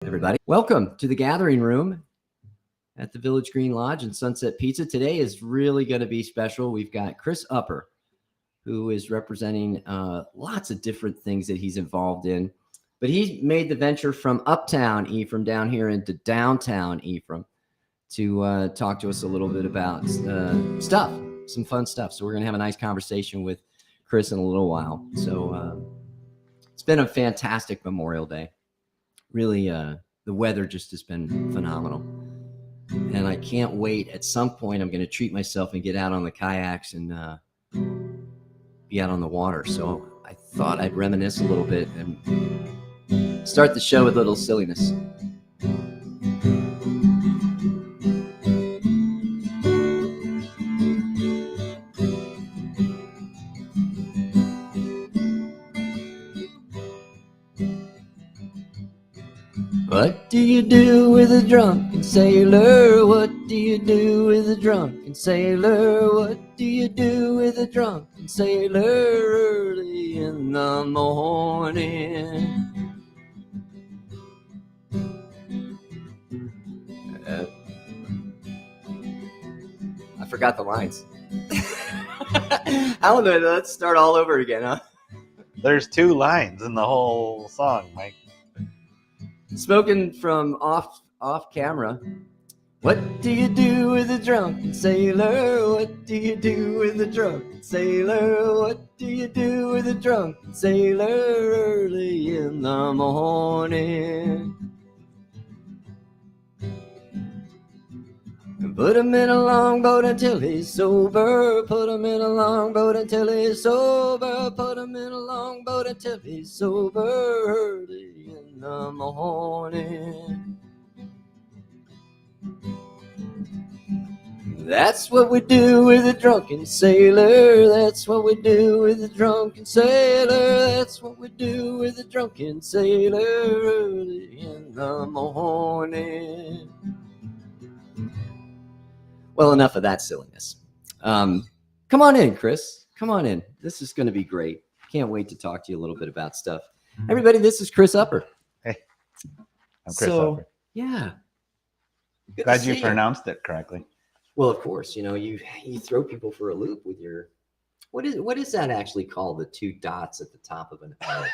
Everybody, welcome to the gathering room at the Village Green Lodge and Sunset Pizza. Today is really going to be special. We've got Chris Opper, who is representing lots of different things that he's involved in. But he made the venture from uptown Ephraim down here into downtown Ephraim to talk to us a little bit about some fun stuff. So we're going to have a nice conversation with Chris in a little while. So it's been a fantastic Memorial Day. Really, the weather just has been phenomenal. And I can't wait. At some point, I'm going to treat myself and get out on the kayaks and be out on the water. So I thought I'd reminisce a little bit and start the show with a little silliness. What do you do with a drunken sailor? What do you do with a drunken sailor? What do you do with a drunken sailor early in the morning? I forgot the lines. I don't know. Let's start all over again, huh? There's 2 lines in the whole song, Mike. Spoken from off camera. What do you do with a drunken sailor? What do you do with a drunken sailor? What do you do with a drunken sailor early in the morning? Put him in a longboat until he's sober. Put him in a longboat until he's sober. Put him in a longboat until he's sober early in the morning. That's what we do with a drunken sailor. That's what we do with a drunken sailor. That's what we do with a drunken sailor early in the morning. Well, enough of that silliness. Come on in, Chris. Come on in. This is going to be great. Can't wait to talk to you a little bit about stuff. Everybody, this is Chris Opper. Hey, I'm Chris Opper. Yeah. Good Glad you pronounced it correctly. Well, of course, you throw people for a loop with your what is that actually called? The 2 dots at the top of an L.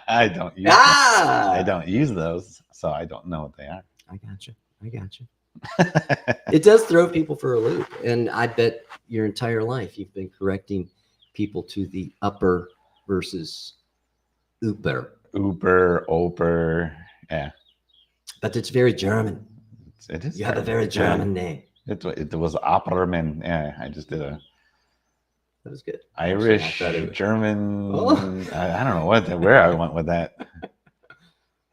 I don't use those, so I don't know what they are. I gotcha. It does throw people for a loop, and I bet your entire life you've been correcting people to the upper versus Opper. Opper, yeah. But it's very German. It is. You have a very German name. It was Opperman. Yeah, I just did That was good. Irish, German. Oh. I don't know where I went with that.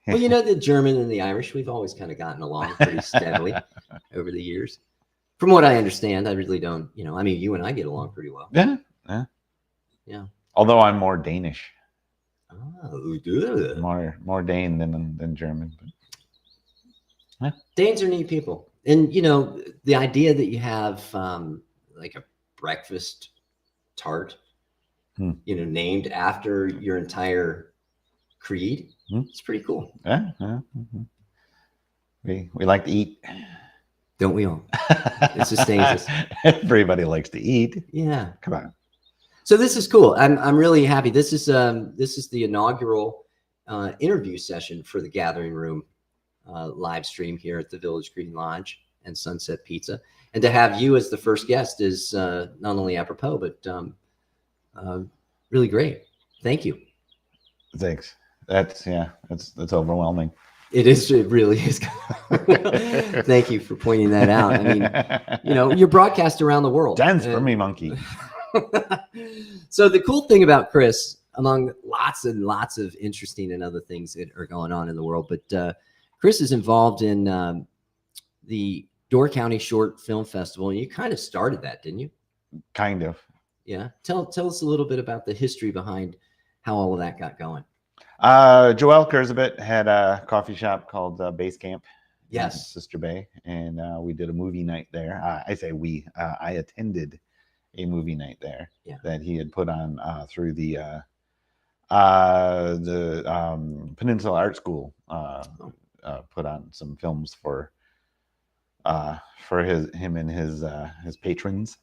Well, the German and the Irish, we've always kind of gotten along pretty steadily over the years. From what I understand, I really don't, you and I get along pretty well. Yeah. Although I'm more Danish. Oh, good. More Dane than German. But, yeah. Danes are neat people. And, the idea that you have like a breakfast tart, named after your entire creed. It's pretty cool. Yeah. We like to eat. Don't we all? It sustains us. Everybody likes to eat. Yeah. Come on. So this is cool. I'm really happy. This is the inaugural interview session for the Gathering Room live stream here at the Village Green Lodge and Sunset Pizza. And to have you as the first guest is not only apropos, but really great. Thank you. Thanks. That's overwhelming. It is. It really is. Thank you for pointing that out. I mean, you're broadcast around the world. Dance for me, monkey. So the cool thing about Chris, among lots and lots of interesting and other things that are going on in the world, but Chris is involved in the Door County Short Film Festival, and you kind of started that, didn't you? Kind of. Yeah. Tell us a little bit about the history behind how all of that got going. Joel Kurzabit had a coffee shop called Base Camp. Yes. Sister Bay. And we did a movie night there. I say we. I attended a movie night there that he had put on through the Peninsula Art School put on some films for him and his patrons.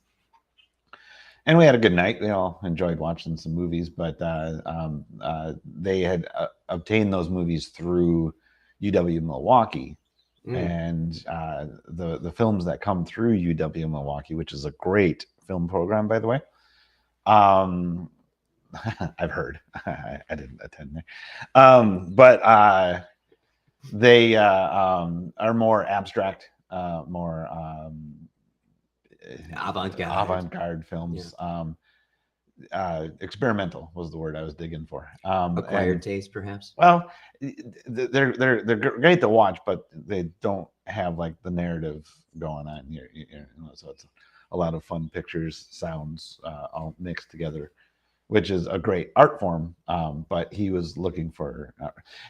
And we had a good night. We all enjoyed watching some movies, but they had obtained those movies through UW Milwaukee. And the films that come through UW Milwaukee, which is a great film program, by the way. I've heard. I didn't attend there. But they are more abstract, more avant-garde films. Experimental was the word I was digging for. Acquired taste, perhaps. Well, they're great to watch, but they don't have like the narrative going on here. So it's a lot of fun pictures, sounds, all mixed together, which is a great art form. But he was looking for.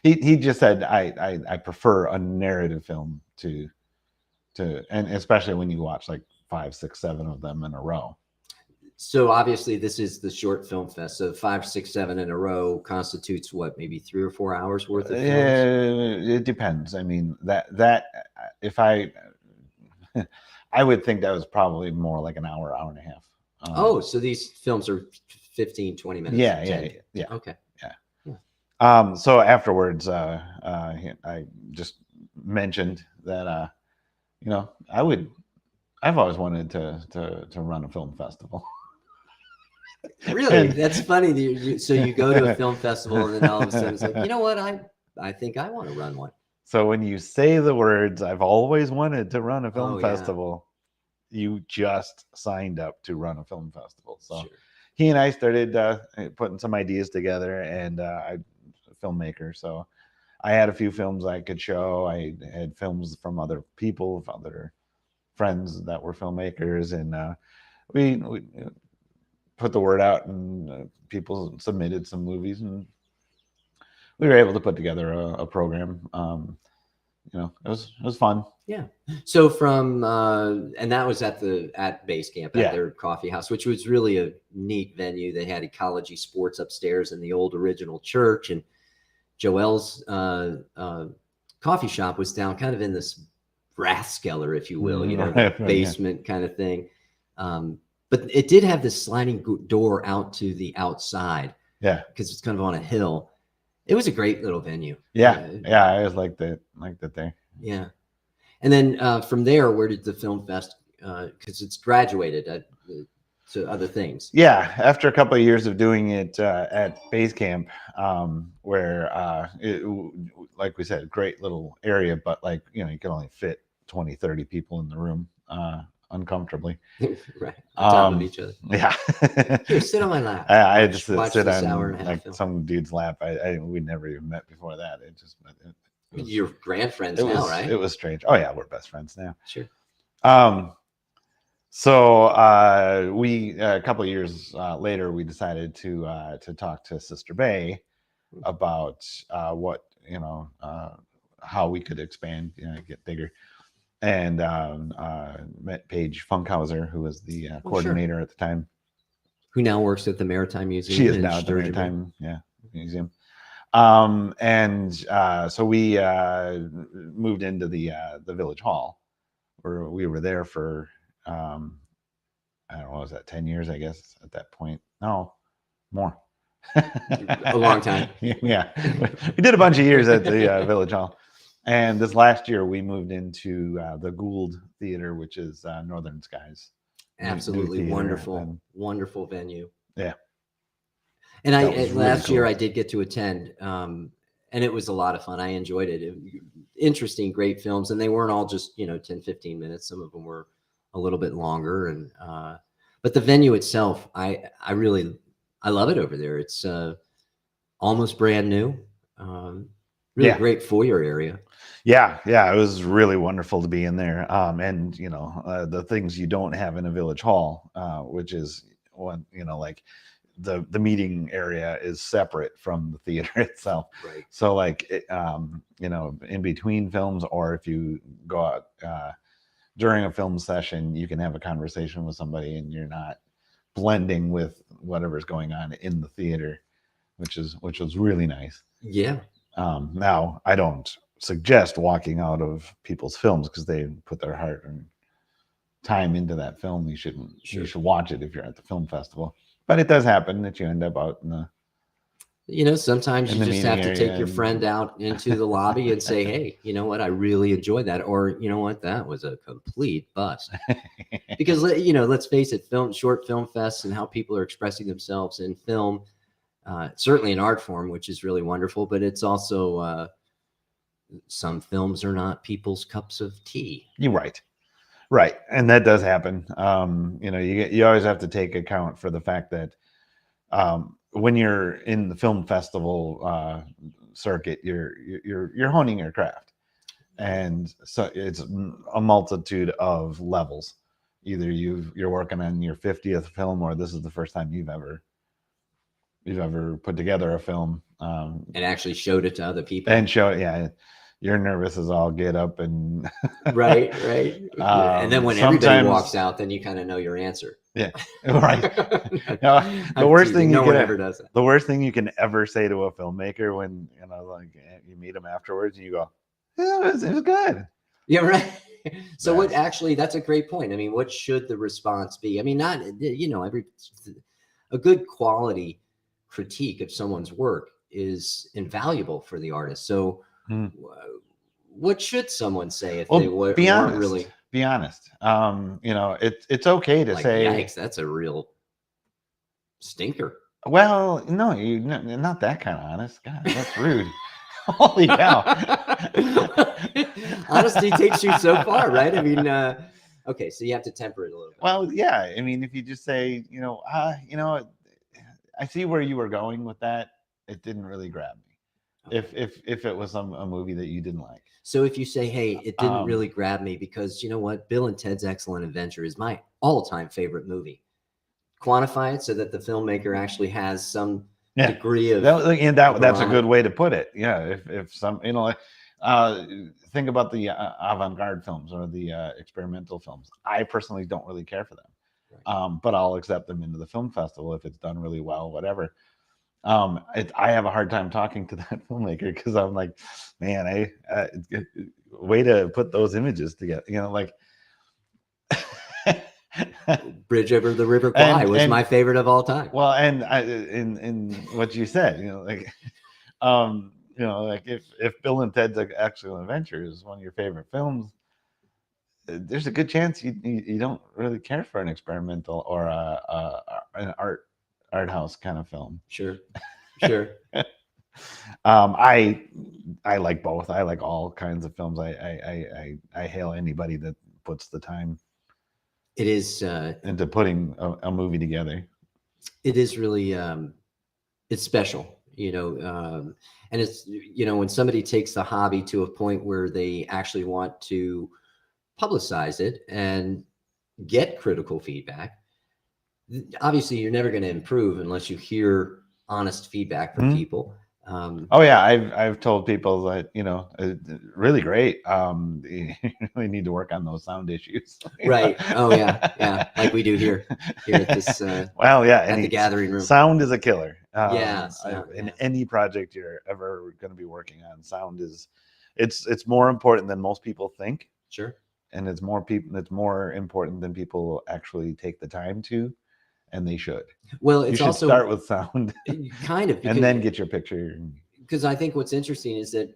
He just said, I prefer a narrative film to, and especially when you watch like 5, 6, 7 of them in a row. So obviously this is the short film fest. So 5, 6, 7 in a row constitutes what, maybe 3 or 4 hours worth of films? It depends. I mean, that if I would think that was probably more like an hour, hour and a half. So these films are 15, 20 minutes. Yeah. Okay. Yeah. So afterwards, I just mentioned that, I've always wanted to run a film festival. Really? That's funny. So you go to a film festival and then all of a sudden it's like, you know what? I think I want to run one. So when you say the words, I've always wanted to run a film festival, you just signed up to run a film festival. So he and I started putting some ideas together, and I'm a filmmaker. So I had a few films I could show. I had films from other people, other friends that were filmmakers, and we put the word out, and people submitted some movies, and we were able to put together a program. It was fun. Yeah. So from and that was at base camp at their coffee house, which was really a neat venue. They had ecology sports upstairs in the old original church, and Joel's coffee shop was down kind of in this rathskeller, if you will, basement kind of thing. But it did have this sliding door out to the outside. Yeah. Because it's kind of on a hill. It was a great little venue. Yeah. I always liked it there. Yeah. And then from there, where did the film fest, because it's graduated to other things. Yeah. After a couple of years of doing it at base camp, where like we said, great little area, but you can only fit 20, 30 people in the room uncomfortably. Right. On top of each other. Yeah. Here, sit on my lap. I had to sit on like some dude's lap. We never even met before that. You're grand friends now, right? It was strange. Oh yeah, we're best friends now. Sure. So we a couple of years later, we decided to talk to Sister Bay about what how we could expand, get bigger, and met Paige Funkhauser, who was the coordinator at the time, who now works at the Maritime Museum. She is now at the Maritime Museum. So we moved into the Village Hall, where we were there for I don't know, was that 10 years, I guess, at that point? No, more. A long time. Yeah. We did a bunch of years at the Village Hall. And this last year, we moved into the Gould Theater, which is Northern Skies. Absolutely wonderful, wonderful venue. Yeah. And last year I did get to attend, and it was a lot of fun. I enjoyed it. Interesting, great films. And they weren't all just, 10, 15 minutes. Some of them were a little bit longer. And but the venue itself, I love it over there. It's almost brand new. Really great foyer area. Yeah. It was really wonderful to be in there. And the things you don't have in a Village Hall, which is one, like the meeting area is separate from the theater itself. Right. So in between films, or if you go out during a film session, you can have a conversation with somebody and you're not blending with whatever's going on in the theater, which was really nice. Yeah. Now I don't suggest walking out of people's films because they put their heart and time into that film. You shouldn't. Sure. You should watch it if you're at the film festival. But it does happen that you end up out in the. Sometimes you just have to take your friend and out into the lobby and say, hey, you know what? I really enjoyed that. Or, you know what? That was a complete bust. Because, let's face it, short film fests and how people are expressing themselves in film, certainly an art form, which is really wonderful, but it's also some films are not people's cups of tea. You're right. Right. And that does happen. You always have to take account for the fact that when you're in the film festival circuit, you're honing your craft, and so it's a multitude of levels. Either you're working on your 50th film, or this is the first time you've ever put together a film and actually showed it to other people. And show it, yeah. You're nervous as all get up, and right. And then when everybody walks out, then you kind of know your answer. Yeah, right. The worst thing you can ever say to a filmmaker when you meet them afterwards, and you go, "Yeah, it was good." Yeah, right. So that's a great point. I mean, what should the response be? I mean, not a good quality critique of someone's work is invaluable for the artist. So. What should someone say if they weren't really? Be honest. It's okay to say, "Yikes, that's a real stinker." Well, no, not that kind of honest. God, that's rude. Holy cow! Honesty takes you so far, right? I mean, okay, so you have to temper it a little bit. Well, yeah. I mean, if you just say, I see where you were going with that. It didn't really grab me. Okay. If it was a movie that you didn't like. So if you say, hey, it didn't really grab me because you know what? Bill and Ted's Excellent Adventure is my all-time favorite movie. Quantify it so that the filmmaker actually has some degree of that's a good way to put it. Yeah. If some, think about the avant-garde films or the experimental films. I personally don't really care for them. Right. But I'll accept them into the film festival if it's done really well, whatever. I have a hard time talking to that filmmaker because I'm like, man, way to put those images together. Bridge Over the River Kwai was my favorite of all time. Well, and in what you said, if Bill and Ted's Excellent Adventure is one of your favorite films, there's a good chance you don't really care for an experimental or an art house kind of film. Sure. I like both. I like all kinds of films. I hail anybody that puts the time. It is into putting a movie together. It is really it's special, and it's when somebody takes the hobby to a point where they actually want to publicize it and get critical feedback. Obviously, you're never going to improve unless you hear honest feedback from people. I've told people that really great. You really need to work on those sound issues. Right. Oh yeah, like we do here at this. At the gathering room. Sound is a killer. In any project you're ever going to be working on, sound is it's more important than most people think. Sure. And it's more important than people actually take the time to. And they should. Well, it's also start with sound, kind of, and then get your picture. Because I think what's interesting is that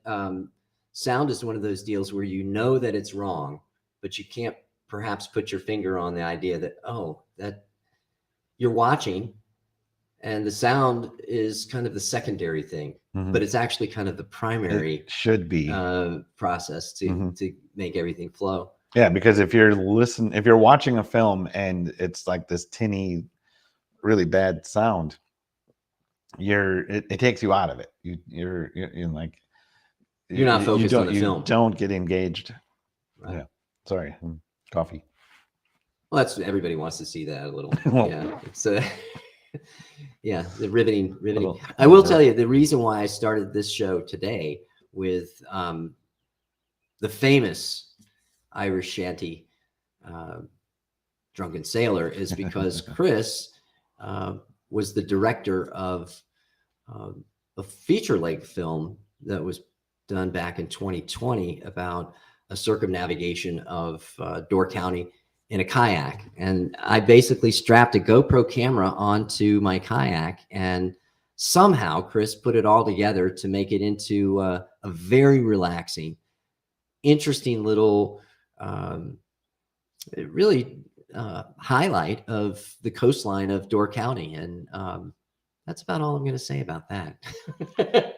sound is one of those deals where that it's wrong, but you can't perhaps put your finger on the idea that that you're watching, and the sound is kind of the secondary thing, but it's actually kind of the primary. It should be process to make everything flow. Yeah, because if you're watching a film and it's like this tinny, really bad sound, it takes you out of it. You're not focused on the film. You don't get engaged. Right. Yeah. Sorry, coffee. Well, everybody wants to see that a little. Yeah. It's the riveting. I will tell you the reason why I started this show today with the famous Irish shanty Drunken Sailor is because Chris was the director of a feature-length film that was done back in 2020 about a circumnavigation of Door County in a kayak. And I basically strapped a GoPro camera onto my kayak, and somehow Chris put it all together to make it into a very relaxing, interesting little, really highlight of the coastline of Door County. And that's about all I'm going to say about that.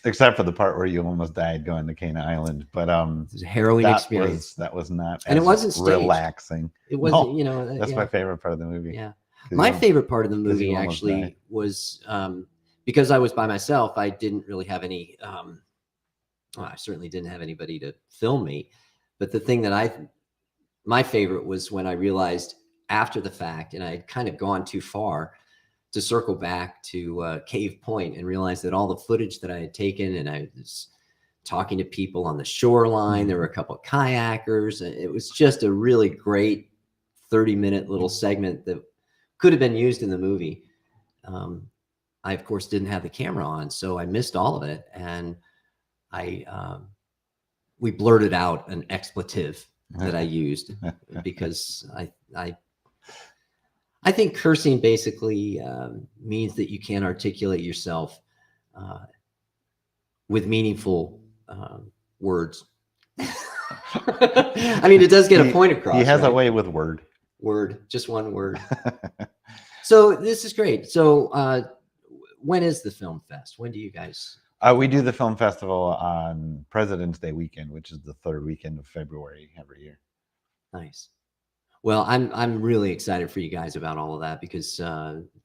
Except for the part where you almost died going to Cana Island, but it was a harrowing experience. That was not, and it wasn't staged. Relaxing. It wasn't, No, you know. that's my favorite part of the movie. Yeah, my favorite part of the movie you actually was because I was by myself. I didn't really have any. Well, I certainly didn't have anybody to film me. But the thing that my favorite was when I realized after the fact, and I had kind of gone too far, to circle back to Cave Point and realize that all the footage that I had taken, and I was talking to people on the shoreline, there were a couple of kayakers, and it was just a really great 30-minute little segment that could have been used in the movie. I, of course, didn't have the camera on, so I missed all of it. And we blurted out an expletive that I used because I think cursing basically means that you can't articulate yourself with meaningful words. I mean, it does get a point across. He has a way with just one word. So this is great. So when is the film fest? When do you guys? We do the film festival on President's Day weekend, which is the third weekend of February every year. Nice. Well, I'm really excited for you guys about all of that, because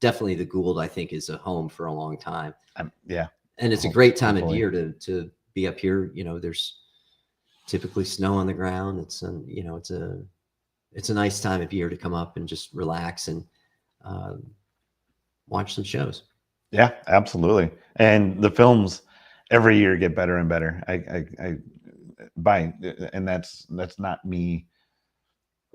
definitely the Gould, I think, is a home for a long time. Yeah. And it's a great time of year to be up here. You know, there's typically snow on the ground. It's a nice time of year to come up and just relax and watch some shows. Yeah, absolutely. And the films every year get better and better. And that's not me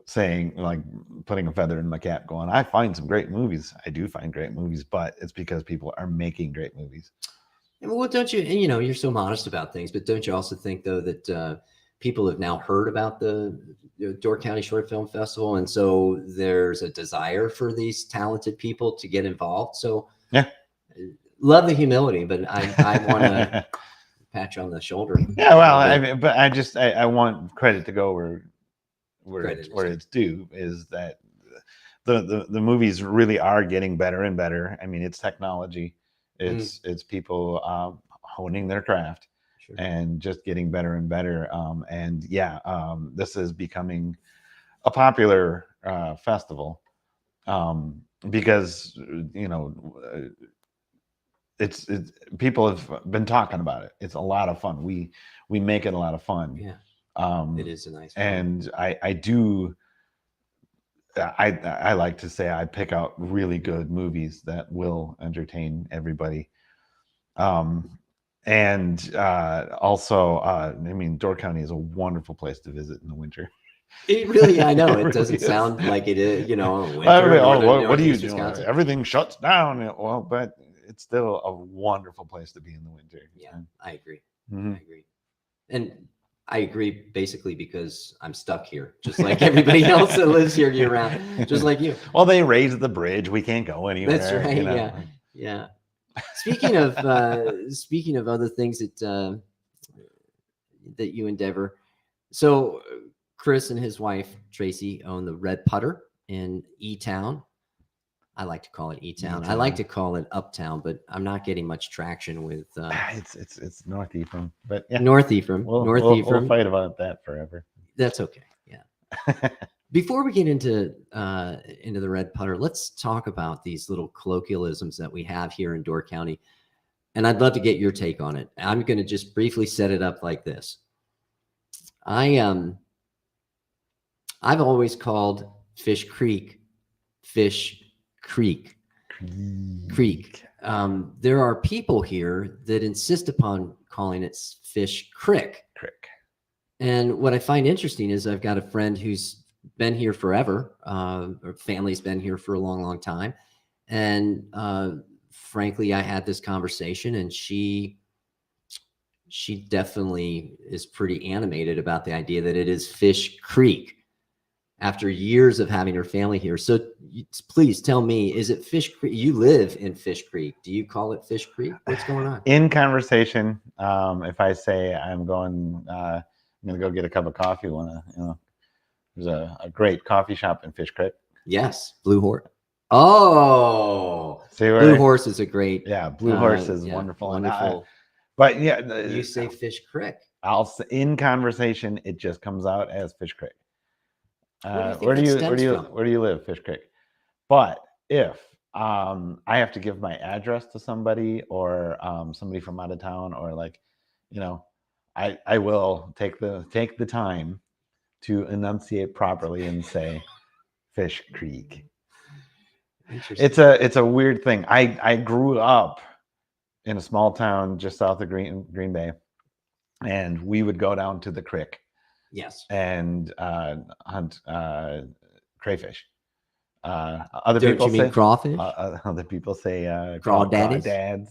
saying, like, putting a feather in my cap going, I find some great movies. I do find great movies, but it's because people are making great movies. Well, don't you, you're so modest about things, but don't you also think, though, that people have now heard about the Door County Short Film Festival, and so there's a desire for these talented people to get involved? So yeah, love the humility, but I want to pat you on the shoulder. Yeah, well, I want credit to go where it's due, is that the movies really are getting better and better. I mean, it's technology, it's people honing their craft. Sure. And just getting better and better. This is becoming a popular festival because it's people have been talking about it. It's a lot of fun. We make it a lot of fun. Yeah. It is a nice fun. And I like to say I pick out really good movies that will entertain everybody. Also, I mean, Door County is a wonderful place to visit in the winter. It really, I know, it doesn't sound like it is, winter. What do you do? Everything shuts down. Well, but it's still a wonderful place to be in the winter. Yeah, I agree. Mm-hmm. I agree. And I agree basically because I'm stuck here, just like everybody else that lives here year round, just like you. Well, they raised the bridge. We can't go anywhere. That's right. Yeah. Yeah. Speaking of other things that you endeavor, so Chris and his wife Tracy own the Red Putter in E-Town. I like to call it E-Town. I like to call it Uptown, but I'm not getting much traction with. It's North Ephraim, but yeah. North Ephraim. We'll fight about that forever. That's okay. Yeah. Before we get into the Red Putter, let's talk about these little colloquialisms that we have here in Door County, and I'd love to get your take on it. I'm going to just briefly set it up like this. I've always called Fish Creek Fish Creek. There are people here that insist upon calling it Fish Crick. And what I find interesting is I've got a friend who's been here forever. Her family's been here for a long, long time. And frankly, I had this conversation, and she she definitely is pretty animated about the idea that it is Fish Creek after years of having her family here. So please tell me, is it Fish Creek? You live in Fish Creek. Do you call it Fish Creek? What's going on? In conversation, if I say I'm going to go get a cup of coffee, there's a great coffee shop in Fish Creek. Yes, Blue Horse. Oh, Blue Horse is a great. Yeah, Blue Horse is wonderful. Wonderful. But yeah, you say Fish Creek. In conversation, it just comes out as Fish Creek. Where do you live, Fish Creek? But if I have to give my address to somebody or somebody from out of town, or like, I will take the time to enunciate properly and say Fish Creek. It's a weird thing. I grew up in a small town just south of Green Bay, and we would go down to the creek. Yes. And hunt crayfish. Other people say crawfish. Other people say crawdads.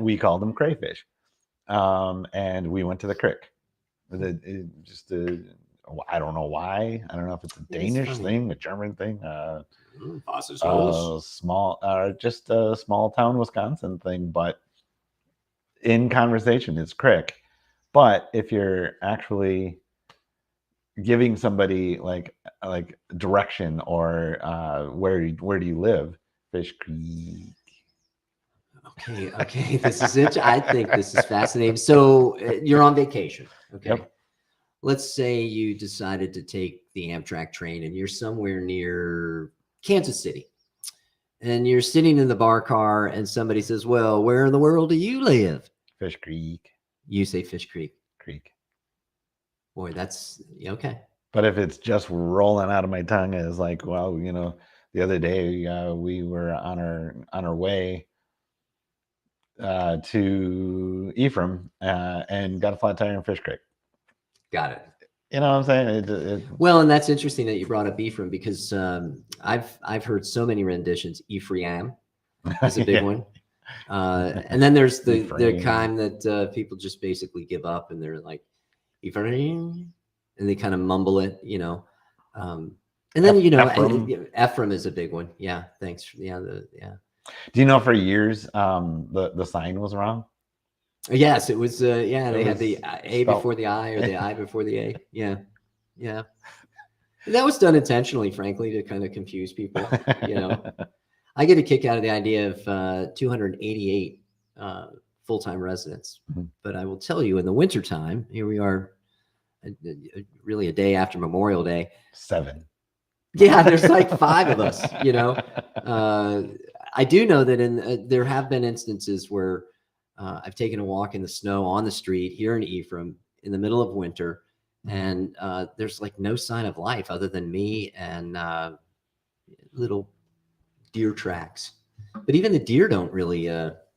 We call them crayfish. And we went to the creek. I don't know why. I don't know if it's a Danish thing, a German thing, just a small town Wisconsin thing. But in conversation, it's creek. But if you're actually giving somebody like direction or where do you live, Fish Creek. Okay, this is it. I think this is fascinating. So you're on vacation. Okay. Yep. Let's say you decided to take the Amtrak train and you're somewhere near Kansas City. And you're sitting in the bar car and somebody says, well, where in the world do you live? Fish Creek. You say Fish Creek. Boy, that's okay. But if it's just rolling out of my tongue, it's like, well, the other day we were on our way to Ephraim and got a flat tire in Fish Creek. Got it. You know what I'm saying? Well, and that's interesting that you brought up Ephraim, because I've heard so many renditions. Ephraim is a big one. And then there's the kind that people just basically give up and they're like Ephraim, and they kind of mumble it, and then Ephraim is a big one. Yeah, thanks. Yeah. Do you know for years the sign was wrong? Yes, it was. They had the A before the I or the I before the A. Yeah. That was done intentionally, frankly, to kind of confuse people. I get a kick out of the idea of 288 full-time residents. Mm-hmm. But I will tell you, in the wintertime, here we are, really a day after Memorial Day. 7. Yeah, there's like 5 of us, I do know that there have been instances where I've taken a walk in the snow on the street here in Ephraim in the middle of winter, and there's like no sign of life other than me and little deer tracks. But even the deer don't really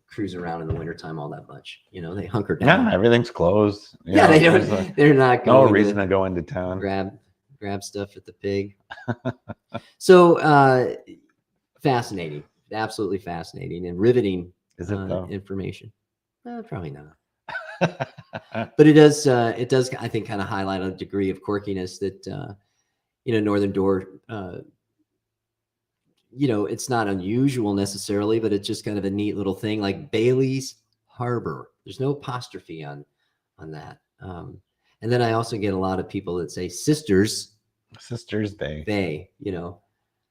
cruise around in the wintertime all that much. They hunker down. Yeah, everything's closed. They don't. They're not going. No reason to go into town. Grab stuff at the pig. So fascinating, absolutely fascinating and riveting. Is it information? Probably not. But it does. I think kind of highlight a degree of quirkiness that Northern Door. It's not unusual necessarily, but it's just kind of a neat little thing, like Bailey's Harbor. There's no apostrophe on that. And then I also get a lot of people that say Sisters Bay.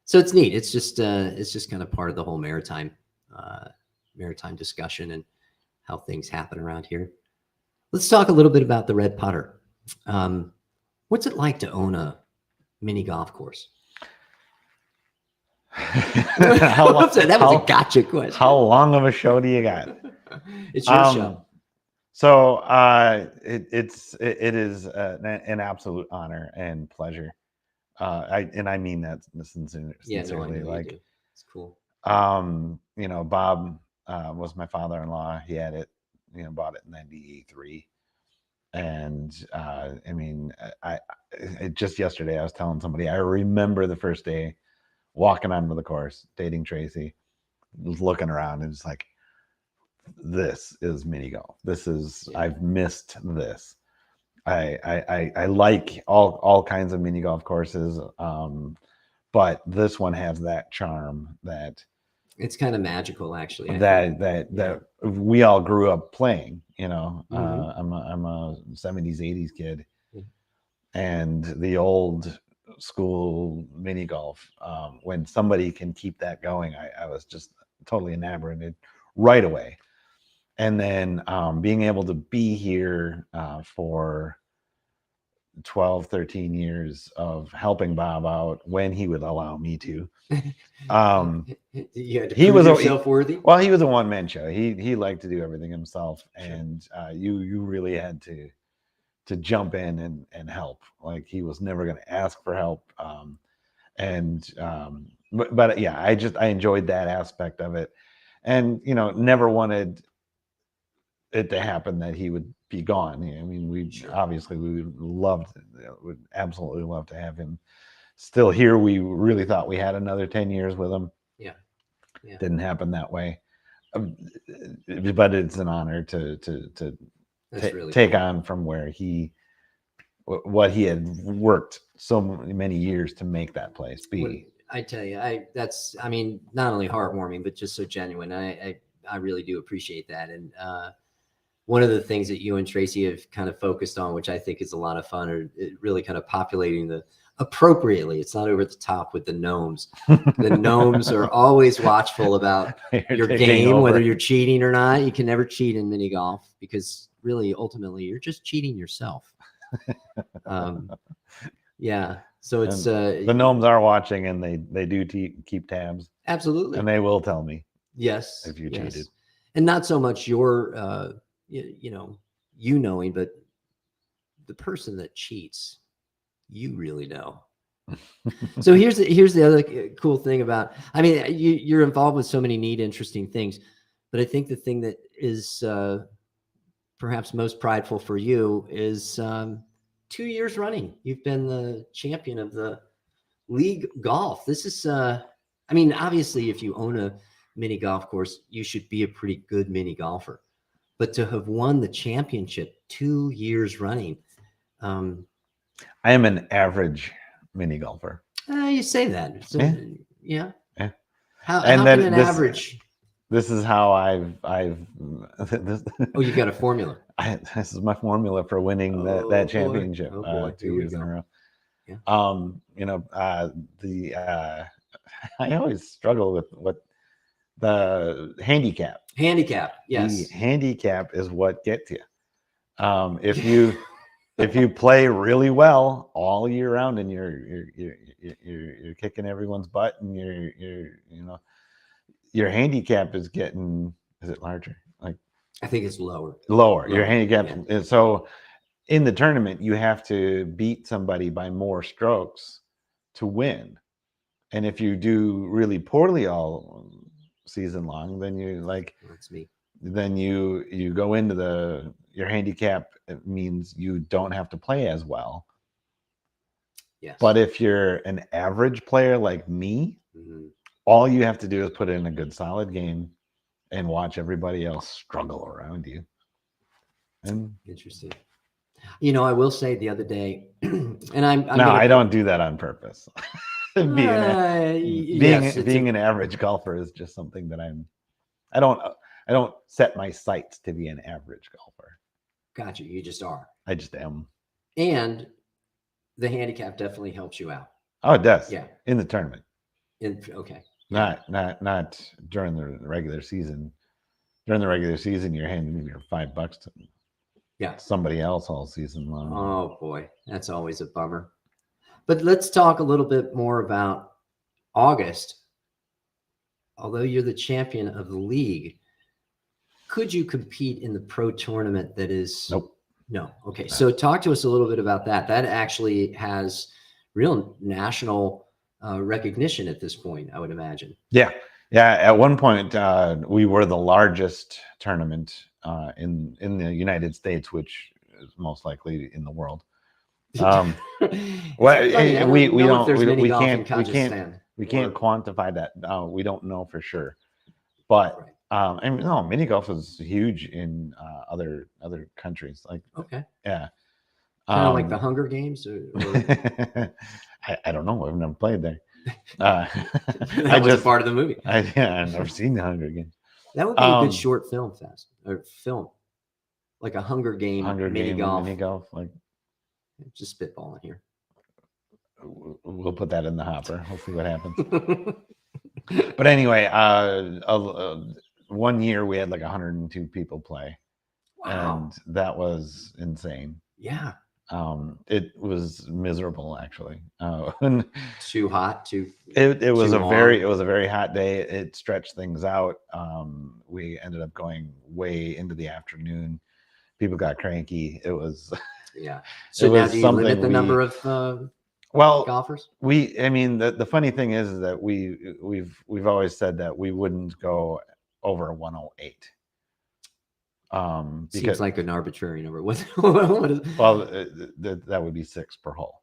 So it's neat. It's just kind of part of the whole maritime discussion and how things happen around here. Let's talk a little bit about the Red Putter. What's it like to own a mini golf course? That was a gotcha question. How long of a show do you got? It's your show. So it is an absolute honor and pleasure. I mean that sincerely. Yeah, no, I know you do. It's cool. Bob was my father-in-law. He had it, bought it in '93. And just yesterday I was telling somebody, I remember the first day walking onto the course, dating Tracy, looking around and just like, this is mini golf. This is I've missed this. I like all kinds of mini golf courses, but this one has that charm that it's kind of magical, actually. That we all grew up playing. You know, Mm-hmm. I'm a 70s 80s kid, and the old school mini golf. When somebody can keep that going, I was just totally enamored right away. And then being able to be here for 12, 13 years of helping Bob out when he would allow me to. You had to He prove was yourself worthy. Well, he was a one-man show. He liked to do everything himself, and you really had to jump in and help. Like, he was never going to ask for help. But yeah, I enjoyed that aspect of it, and never wanted it to happen that he would be gone. I mean, obviously we would absolutely love to have him still here. We really thought we had another 10 years with him. Yeah. Didn't happen that way. But it's an honor to really take cool. on from what he had worked so many years to make that place be. I tell you, I mean, not only heartwarming, but just so genuine. I really do appreciate that. And one of the things that you and Tracy have kind of focused on, which I think is a lot of fun, are really kind of populating appropriately. It's not over the top with the gnomes. The gnomes are always watchful about your game, whether you're cheating or not. You can never cheat in mini golf, because really, ultimately, you're just cheating yourself. Yeah. So it's the gnomes are watching, and they do keep tabs. Absolutely. And they will tell me. Yes. If you cheated. And not so much your knowing, but the person that cheats, you really know. So here's the other cool thing about, I mean, you're involved with so many neat, interesting things, but I think the thing that is perhaps most prideful for you is 2 years running, you've been the champion of the league golf. This is, I mean, obviously, if you own a mini golf course, you should be a pretty good mini golfer. But to have won the championship 2 years running, I am an average mini golfer. You say that. So, yeah. How can an average? This is how I've. Oh, you got a formula. This is my formula for winning that championship 2 years in a row. Yeah. I always struggle with what the handicap. Yes. The handicap is what gets you. If you play really well all year round, and you're kicking everyone's butt, and your handicap is getting, is it larger? Like, I think it's lower. Your handicap. Yeah. So in the tournament, you have to beat somebody by more strokes to win. And if you do really poorly all season long, then that's me. Then you go into your handicap. It means you don't have to play as well. Yes. But if you're an average player like me, all you have to do is put in a good solid game and watch everybody else struggle around you. And interesting. I will say the other day, and I don't do that on purpose. Being an average golfer is just something that I don't set my sights to be an average golfer. Gotcha. You just are. I just am. And the handicap definitely helps you out. Oh, it does. Yeah. In the tournament. Okay. Not during the regular season. During the regular season, you're handing your $5 to somebody else all season long. Oh boy, that's always a bummer. But let's talk a little bit more about August. Although you're the champion of the league, could you compete in the pro tournament that is? Nope. No. Okay. No. So talk to us a little bit about that. That actually has real national recognition at this point, I would imagine. Yeah. At one point, we were the largest tournament in the United States, which is most likely in the world. We can't quantify that. We don't know for sure, but And no, mini golf is huge in other countries. Like, Okay. yeah, Kind of like the Hunger Games, or I don't know. I've never played there. that was a part of the movie. I've never seen the Hunger Games. That would be a good short film fest or film, like a Hunger Game mini golf. Like, just spitballing here. We'll put that in the hopper. We'll see what happens. But anyway, 1 year we had like 102 people play. Wow. And that was insane. Yeah. It was miserable, actually. Too hot. It was a very hot day. It stretched things out. We ended up going way into the afternoon. People got cranky. It was yeah. So now do you limit the number of golfers? The funny thing is that we've always said that we wouldn't go over 108. Seems like an arbitrary number. What is, that would be 6 per hole.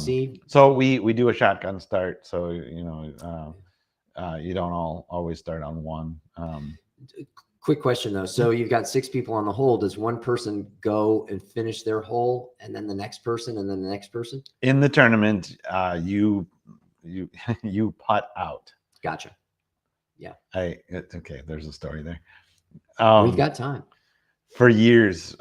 See, so we do a shotgun start, so you don't always start on one. Quick question though. So you've got 6 people on the hole. Does one person go and finish their hole, and then the next person, and then the next person? In the tournament, you putt out. Gotcha. Yeah. Okay. There's a story there. We've got time. For years,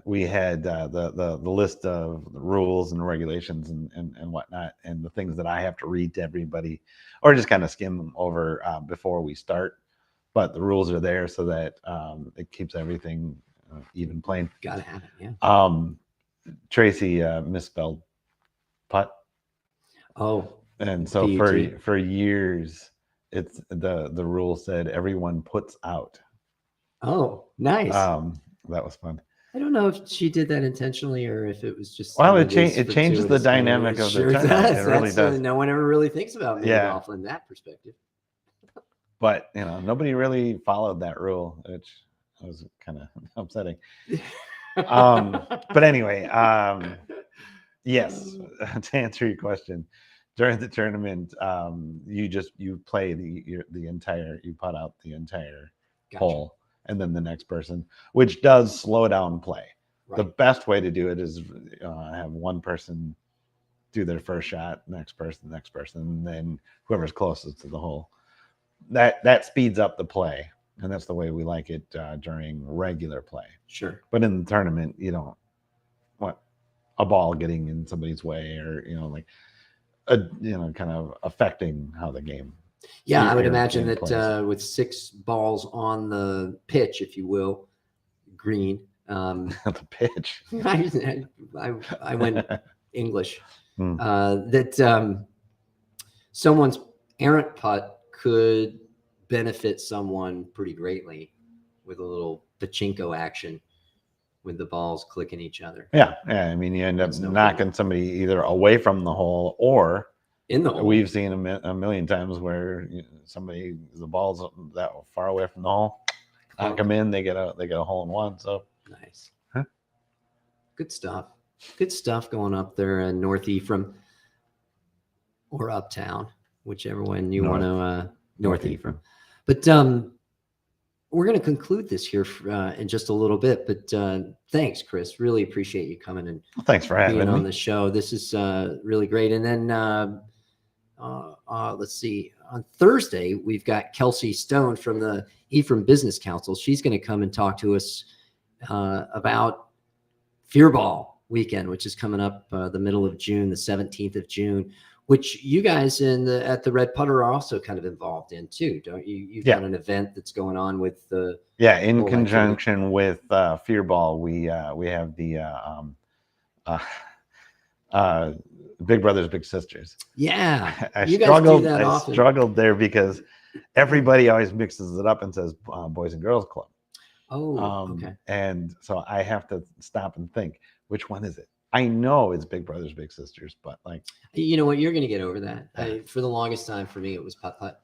we had the list of rules and regulations and whatnot, and the things that I have to read to everybody, or just kind of skim them over before we start. But the rules are there so that it keeps everything even playing. Gotta have it, yeah. Tracy misspelled putt. Oh. And so for years, it's the rule said everyone puts out. Oh, nice. That was fun. I don't know if she did that intentionally or if it was just. Well, it changes the dynamic of the tournament. Does. It really does. No one ever really thinks about mini golf from that perspective. But nobody really followed that rule, which was kind of upsetting. But anyway, yes. To answer your question, during the tournament, you play the entire, you putt out the entire hole, and then the next person, which does slow down play. Right. The best way to do it is have one person do their first shot, next person, and then whoever's closest to the hole. That speeds up the play, and that's the way we like it during regular play. Sure. But in the tournament, you don't want a ball getting in somebody's way, or kind of affecting how the game. Yeah, I would imagine that with 6 balls on the pitch, if you will, green. The pitch. I went English. That someone's errant putt could benefit someone pretty greatly with a little pachinko action with the balls clicking each other. Yeah. I mean, you end up knocking somebody either away from the hole or in the hole. We've seen a million times where the balls that far away from the hole, knock them in, they get a hole in one. So nice. Huh? Good stuff going up there in North Ephraim or Uptown, whichever one you want to North Ephraim. But we're going to conclude this here in just a little bit. But thanks, Chris. Really appreciate you coming and thanks for having me on the show. This is really great. And then let's see. On Thursday, we've got Kelsey Stone from the Ephraim Business Council. She's going to come and talk to us about Fearball weekend, which is coming up the middle of June, the 17th of June, which you guys at the Red Putter are also kind of involved in too, don't you? You've got an event that's going on with the in conjunction with Fearball. We have the Big Brothers Big Sisters. Yeah, I struggled there because everybody always mixes it up and says Boys and Girls Club. Oh, okay. And so I have to stop and think, which one is it? I know it's Big Brothers Big Sisters, but you know what, you're going to get over that. For the longest time for me, it was putt.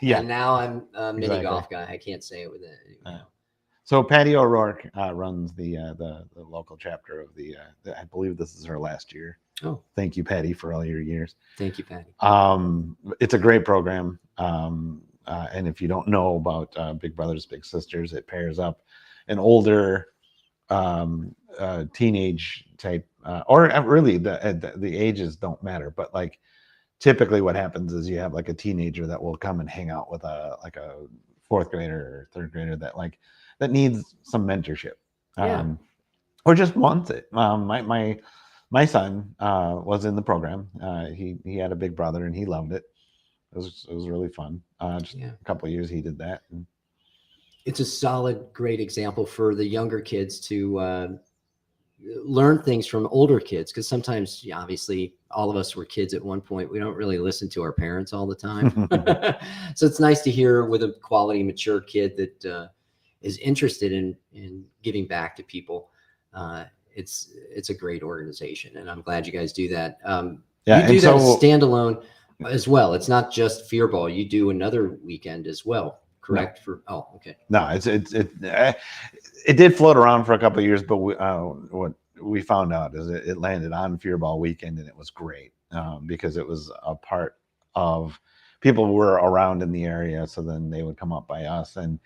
Yeah. And now I'm a mini golf guy. I can't say it with it. So Patty O'Rourke runs the local chapter of the. I believe this is her last year. Oh, thank you, Patty, for all your years. Thank you, Patty. It's a great program. and if you don't know about Big Brothers Big Sisters, it pairs up an older teenage type, or really the ages don't matter, but like typically what happens is you have like a teenager that will come and hang out with a fourth grader or third grader that needs some mentorship, or just wants it. My son was in the program. He had a big brother and he loved it. It was really fun. Just a couple of years he did that. And it's a solid, great example for the younger kids to learn things from older kids, because sometimes, obviously, all of us were kids at one point. We don't really listen to our parents all the time. So it's nice to hear with a quality, mature kid that is interested in giving back to people. It's a great organization, and I'm glad you guys do that. You do that standalone as well. It's not just Fearball. You do another weekend as well, correct? No. Okay. No, it did float around for a couple of years, but what we found out is it landed on Fearball weekend, and it was great because it was a part of people who were around in the area. So then they would come up by us, and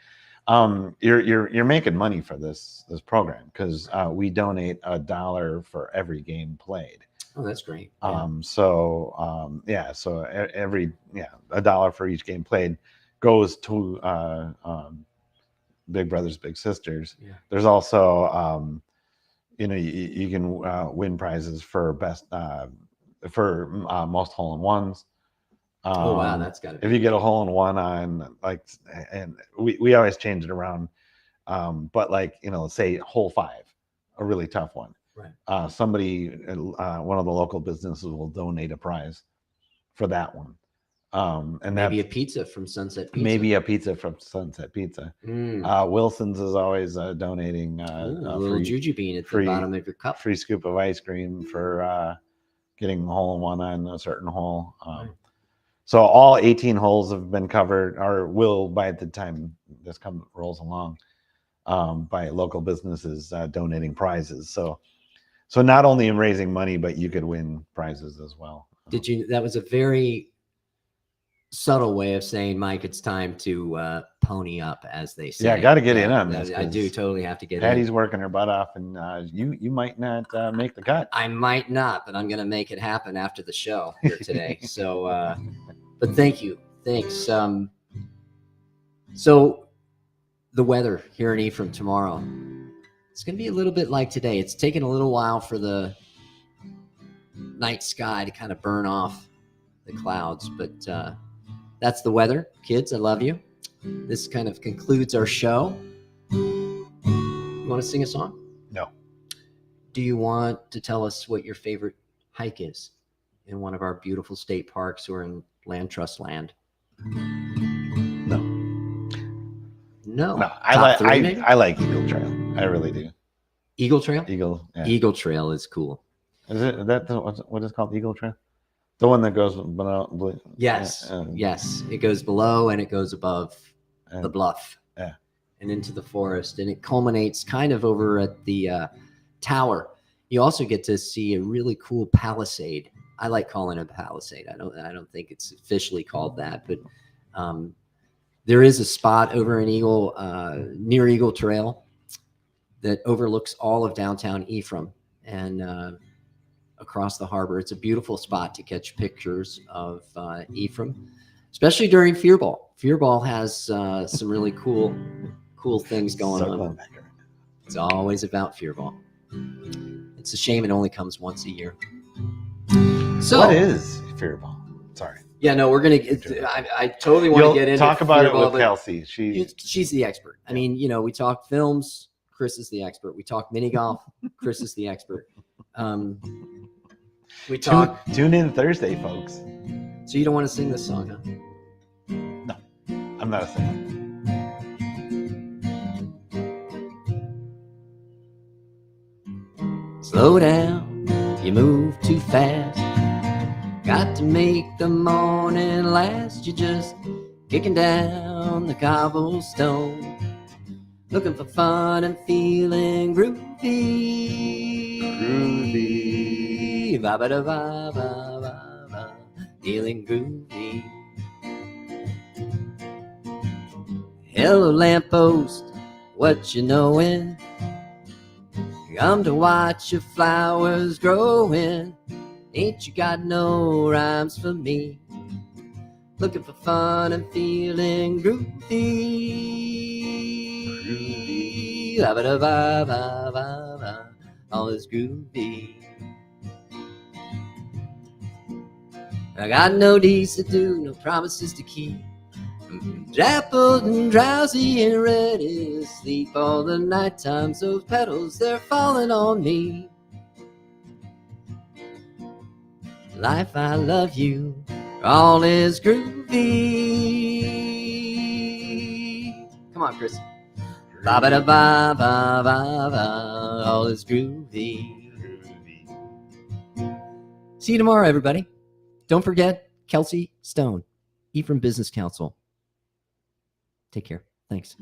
you're making money for this program because we donate $1 for every game played. Oh, that's great. So every $1 for each game played goes to Big Brothers Big Sisters. There's also you can win prizes for best for most hole-in-ones. Oh wow, that's got to be. If you get a hole-in-one on and we always change it around, but say hole 5, a really tough one. Right. Somebody, one of the local businesses will donate a prize for that one. And maybe a pizza from Sunset Pizza. Maybe a pizza from Sunset Pizza. Wilson's is always donating a little juju bean at the bottom of your cup. Free scoop of ice cream for getting a hole-in-one on a certain hole. So all 18 holes have been covered, or will by the time this rolls along, by local businesses donating prizes. So not only in raising money, but you could win prizes as well. That was a very subtle way of saying, Mike, it's time to pony up, as they say. Yeah, I got to get in on this. I do totally have to get Patty's working her butt off, and you might not make the cut. I might not, but I'm going to make it happen after the show here today. So, but thank you. Thanks. So the weather here in Ephraim tomorrow, it's going to be a little bit like today. It's taken a little while for the night sky to kind of burn off the clouds, but that's the weather. Kids, I love you. This kind of concludes our show. You want to sing a song? No. Do you want to tell us what your favorite hike is in one of our beautiful state parks or in Land Trust land? No. I like Eagle Trail. I really do. Eagle Trail? Eagle Trail is cool. Is that what is called Eagle Trail? The one that goes below? Yes. Yes. It goes below and it goes above the bluff and into the forest. And it culminates kind of over at the tower. You also get to see a really cool palisade. I like calling it a palisade. I don't think it's officially called that, but there is a spot over in near Eagle Trail that overlooks all of downtown Ephraim and across the harbor. It's a beautiful spot to catch pictures of Ephraim, especially during Fearball. Fearball has some really cool things going on. It's always about Fearball. It's a shame it only comes once a year. So what is Fearball? Sorry. Yeah, no, we're gonna. I totally want to get into talk about it with Kelsey. She's the expert. I mean, we talk films. Chris is the expert. We talk mini golf. Chris is the expert. We talk. Tune in Thursday, folks. So you don't want to sing this song, huh? No, I'm not a singer. Slow down, you move too fast. Got to make the morning last. You're just kicking down the cobblestone, looking for fun and feeling groovy. Ba ba da ba ba ba ba, feeling groovy. Hello, lamppost, what you knowin'? Come to watch your flowers growin'. Ain't you got no rhymes for me? Looking for fun and feeling groovy. La ba da ba ba ba ba. All is groovy. I got no deeds to do, no promises to keep. Dappled and drowsy and ready to sleep all the night times. Those petals, they're falling on me. Life, I love you. All is groovy. Come on, Chris. Ba ba da ba ba ba ba. All is groovy. See you tomorrow, everybody. Don't forget Kelsey Stone, Ephraim Business Council. Take care. Thanks.